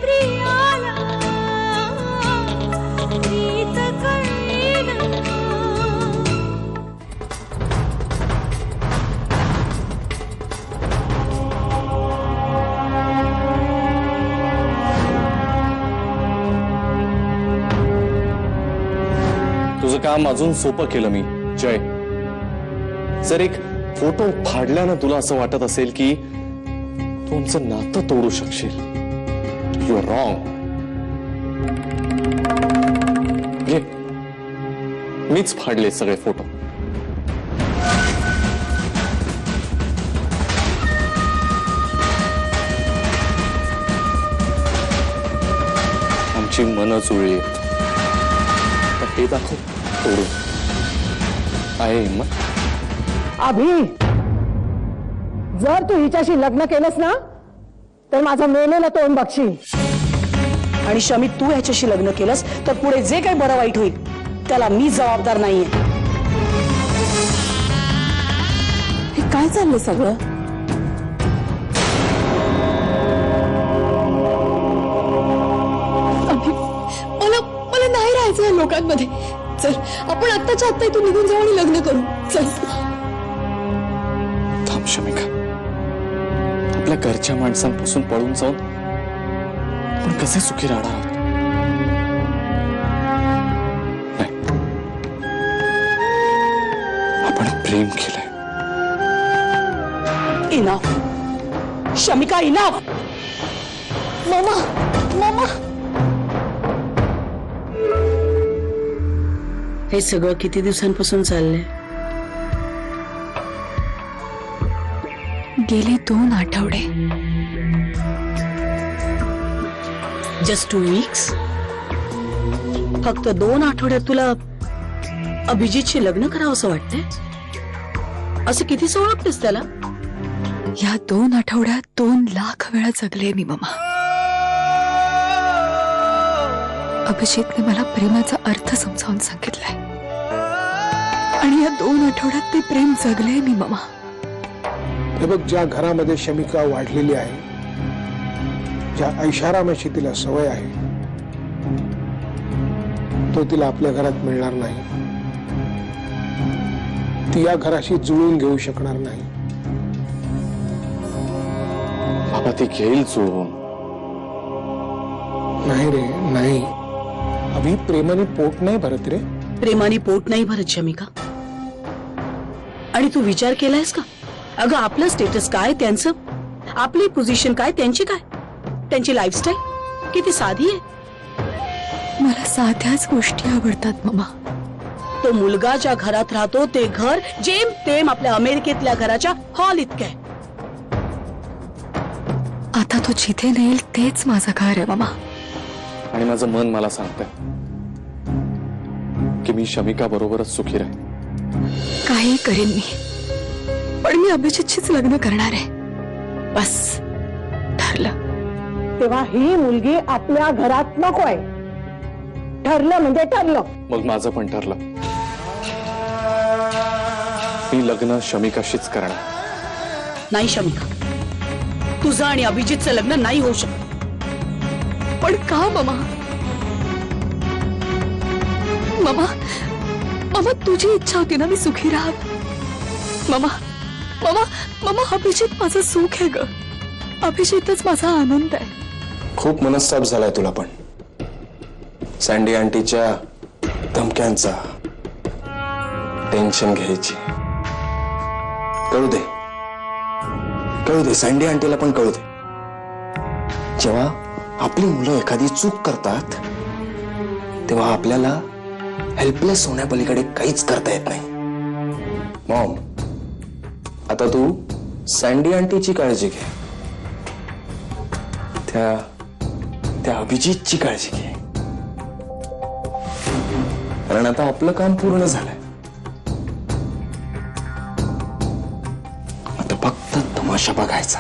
प्रियाला प्रीत कळेल. तुझं काम अजून सोपं केलं मी जय. जर एक फोटो फाडल्यानं तुला असं वाटत असेल की तू आमचं नातं तोडू शकशील, यू आर रॉंग. मीच फाडले सगळे फोटो. आमची मनं जुळली. हे दाखव तोडून. आहे हिम्मत? अभि, जर तू हिच्याशी लग्न केलंस ना तर माझं मेलेलं तोंड बघशील. आणि शमी, तू याच्याशी लग्न केलंस तर पुढे जे काही बरं वाईट होईल त्याला मी जबाबदार नाहीये. हे काय चाललंय सगळं? मला नाही राहायचं या लोकांमध्ये. चल, आपण आत्ताच्या आत्ता इथून निघून जाऊ आणि लग्न करू. चल. थांब शमिका, आपल्या घरच्या माणसांपासून पळून जाऊन आपण कसे सुखी राहणार आहोत? नाही, आपण प्रेम केलंय. Enough Shamika, enough. मामा, मामा. हे सगळं किती दिवसांपासून चाललंय? गेले 2 आठवडे. Just 2 weeks? फक्त 2 आठवड्यात तुला अभिजितशी लग्न करावं असं वाटतंय? असं किती ओळखतेस त्याला? या 2 आठवड्यात 2 लाख वेळा जगले मी मामा. अभिजितने मला प्रेमाचा अर्थ समजावून सांगितलाय आणि या 2 आठवड्यात ते प्रेम जगले मी मामा. हे बघ, ज्या घरामध्ये शमिका वाढलेली आहे, ज्या ऐशारामाची तिला सवय आहे, तो तिला आपल्या घरात मिळणार नाही. ती या घराशी जुळून घेऊ शकणार नाही. बाबा, ती घेईल जुळवून. नाही रे, नाही. अभि, प्रेमाने पोट नाही भरत रे. प्रेमाने पोट नाही भरत शमिका. आणि तू विचार केलायस का? अगं, आपलं स्टेटस काय, त्यांचं आपली पोझिशन काय, त्यांची काय, त्यांची लाईफस्टाईल किती साधी आहे. मला साध्याच गोष्टी आवडतात मामा. तो मुलगा ज्या घरात राहतो ते घर जेम तेम आपल्या अमेरिकेतल्या घराच्या हॉल इतकं आहे. आता तो जिथे नेईल तेच माझं घर आहे मामा. आणि माझं मन मला सांगतंय की मी शमिका बरोबरच सुखी राहीन. काही करेन मी, पण मी अभिजितशीच लग्न करणार आहे. बस, ठरलं. तेव्हा ही मुलगी आपल्या घरात नकोय. ठरलं म्हणजे ठरलं. मग माझं पण ठरलं. मी लग्न शमिकाशीच करणार. नाही शमिका, तुझं आणि अभिजितचं लग्न नाही होऊ शकत. पण का मामा? मामा, मामा, तुझी इच्छा होती ना मी सुखी राहावं. मामा, मामा, मामा, अभिजित माझं सुख आहे ग. अभिजितच माझा आनंद आहे. खूप मनस्ताप झालाय तुला पण. सँडी आंटीच्या धमक्यांचा, टेन्शन घ्यायची. कळू दे, कळू दे, सँडी आंटीला पण कळू दे. जेव्हा आपली मुलं एखादी चूक करतात तेव्हा आपल्याला हेल्पलेस होण्यापलीकडे काहीच करता येत नाही. मॉम, आता तू सँडी आंटीची काळजी घे, त्या अभिजितची काळजी घे. कारण आता आपलं काम पूर्ण झालंय. आता फक्त तमाशा बघायचा.